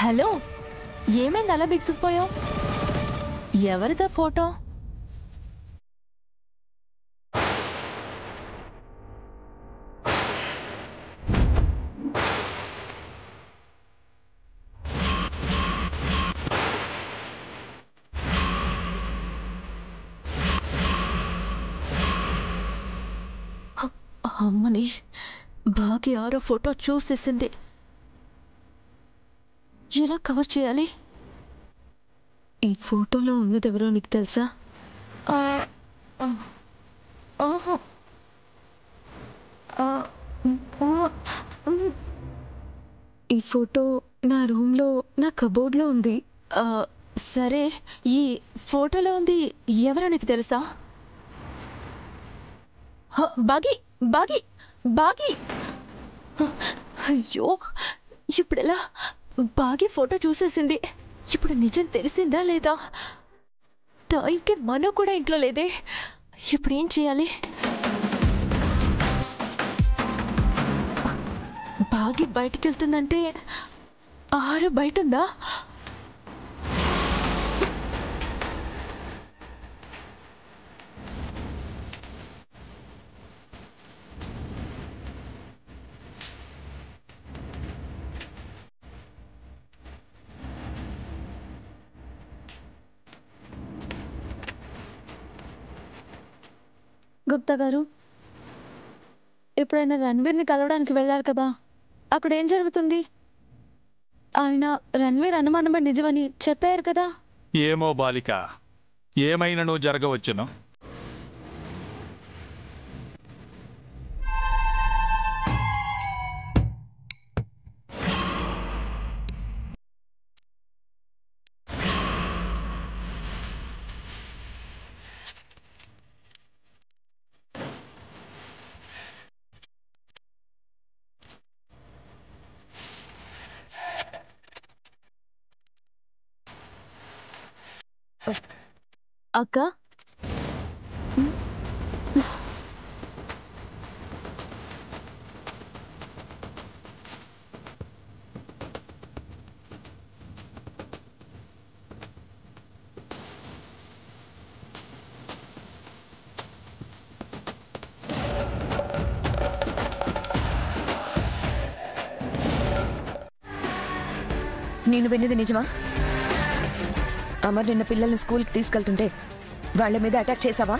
Hello, ఏమైంది అలా బిగుసుకుపోయావు? ఎవరిదా photo? అమ్మని, బాగా ఆరో ఫోటో చూసేసింది. ఎలా కవర్ చేయాలి? ఈ ఫోటోలో ఉన్నది ఎవరో నీకు తెలుసా? ఈ ఫోటో నా రూమ్లో నా కబోర్డ్లో ఉంది. సరే, ఈ ఫోటోలో ఉంది ఎవరో నీకు తెలుసా? బాగి బాగి బాగి అయ్యో, ఇప్పుడెలా? బాగి ఫోటో చూసేసింది. ఇప్పుడు నిజం తెలిసిందా లేదా? టైంకి మనం కూడా ఇంట్లో లేదే. ఇప్పుడు ఏం చేయాలి? బాగి బయటికి వెళ్తుందంటే ఆరు బయట ఉందా? గుప్తా గారు, ఎప్పుడైనా రణ్వీర్ని కలవడానికి వెళ్ళారు కదా, అక్కడ ఏం జరుగుతుంది? ఆయన రణ్వీర్ అనుమానమే నిజమని చెప్పారు కదా. ఏమో బాలిక, ఏమైనను జరగవచ్చును. అక్క, నేను విన్నది నిజమా? అమర్ నిన్న పిల్లల్ని స్కూల్కి తీసుకెళ్తుంటే వాళ్ళ మీద అటాక్ చేసావా?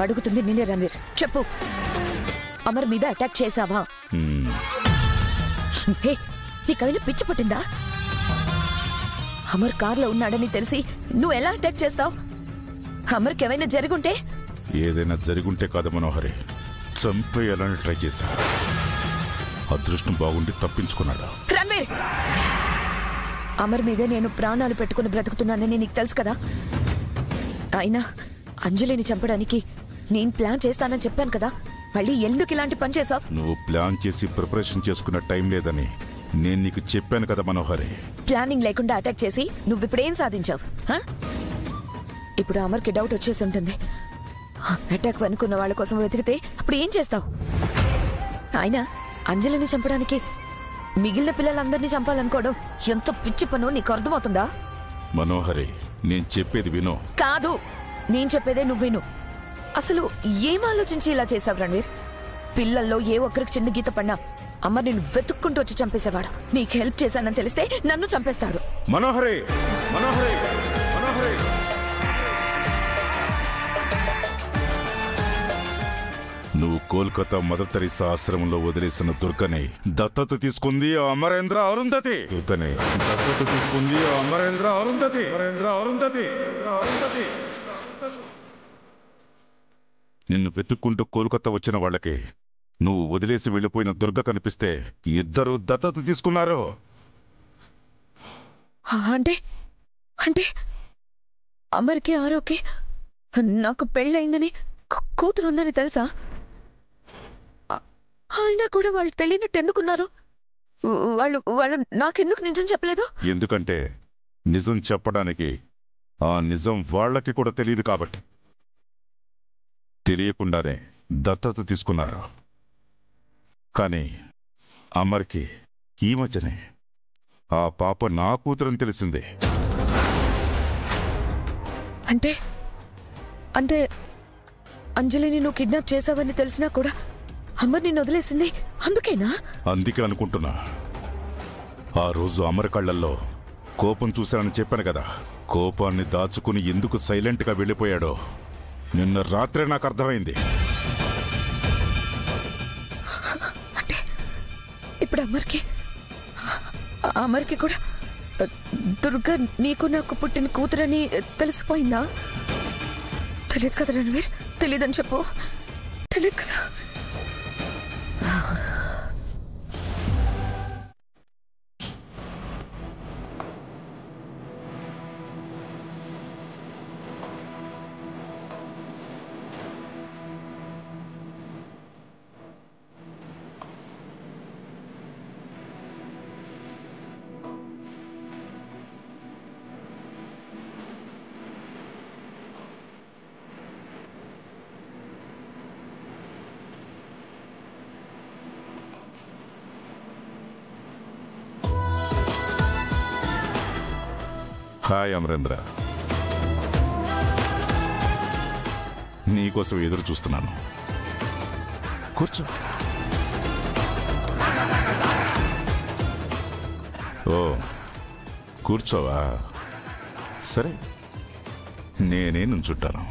అడుగుతుంది నేనే రణ్వీర్, చెప్పు. అమర్ మీద అటాక్ చేసావా? హే, నీకైనా పిచ్చి పట్టిందా? అమర్ కార్లో ఉన్నాడని తెలిసి నువ్వు ఎలా అటాక్ చేస్తావు? అమర్కి ఏమైనా జరుగుంటే? ఏదైనా జరుగుంటే కాదు మనోహరి, చంపేయాలని ట్రై చేశా. అదృష్టం బాగుండి తప్పించుకున్నాడు. రణ్వీర్, అమర్ మీదే నేను ప్రాణాలు పెట్టుకుని బ్రతుకుతున్నానని నీకు తెలుసు కదా. అయినా అంజలిని చంపడానికి నేను ప్లాన్ చేస్తానని చెప్పాను కదా, మళ్ళీ ఎందుకు ఇలాంటి పని చేసావు? నువ్వు ప్లాన్ చేసి ప్రిపరేషన్ చేసుకున్న టైం లేదని నేను నీకు చెప్పాను కదా మనోహరి. ప్లానింగ్ లేకుండా అటాక్ చేసి నువ్విప్పుడేం సాధించావు? ఇప్పుడు అమర్కి డౌట్ వచ్చేసి ఉంటుంది. అటాక్ అనుకున్న వాళ్ళ కోసం వెతికితే అప్పుడు ఏం చేస్తావు? అయినా అంజలిని చంపడానికి మిగిలిన పిల్లలందరినీ చంపాలనుకోవడం ఎంత పిచ్చి పనో నీకు అర్థమవుతుందా? మనోహరి, నేను చెప్పేది వినో. కాదు, నేను చెప్పేదే నువ్వు విను. అసలు ఏం ఆలోచించి ఇలా చేశావు రణ్వీర్? పిల్లల్లో ఏ ఒక్కరికి చిన్న గీత పడినా అమ్మ నేను వెతుక్కుంటూ వచ్చి చంపేసేవాడు. నీకు హెల్ప్ చేశానని తెలిస్తే నన్ను చంపేస్తాడు. మనోహరి, మనోహరి, మనోహరి, నువ్వు కోల్కతా మదర్ తెరీసా ఆశ్రమంలో వదిలేసిన దుర్గని దత్తత తీసుకుంది అమరేంద్ర అరుంధతి. దుర్గని దత్తత తీసుకుంది అమరేంద్ర అరుంధతి. అరుంధతి, అరుంధతి. నిన్ను వెతుక్కుంటూ కోల్కతా వచ్చిన వాళ్ళకి నువ్వు వదిలేసి వెళ్ళిపోయిన దుర్గ కనిపిస్తే ఇద్దరు దత్తత తీసుకున్నారు. అంటే అంటే అమర్కి ఆరోకి నాకు పెళ్ళయిందని కూతురుందని తెలుసా? అయినా కూడా వాళ్ళు తెలియనట్టు ఎందుకున్నారు? వాళ్ళు నాకెందుకు నిజం చెప్పలేదు? ఎందుకంటే నిజం చెప్పడానికి ఆ నిజం వాళ్ళకి కూడా తెలియదు కాబట్టి. తెలియకుండానే దత్తత తీసుకున్నారు. కానీ అమర్కి ఈ మధ్యనే ఆ పాప నా కూతురని తెలిసిందే. అంటే అంటే అంజలిని నువ్వు కిడ్నాప్ చేసావని తెలిసినా కూడా అమర్ నిన్ను వదిలేసింది అందుకేనా? అందుకే అనుకుంటున్నా. ఆ రోజు అమర్ కళ్ళల్లో కోపం చూశానని చెప్పాను కదా. కోపాన్ని దాచుకుని ఎందుకు సైలెంట్గా వెళ్ళిపోయాడో నిన్న రాత్రే నాకు అర్థమైంది. అంటే ఇప్పుడు అమర్కి కూడా దుర్గా నీకు నాకు పుట్టిన కూతురని తెలిసిపోయిందా? తెలియదు కదా రణవీర్, తెలియదని చెప్పు. తెలియదు కదా. హాయ్ అమరేంద్ర, నీకోసం ఎదురు చూస్తున్నాను. కూర్చో. ఓ కూర్చోవా? సరే, నేనే నుంచుంటాను.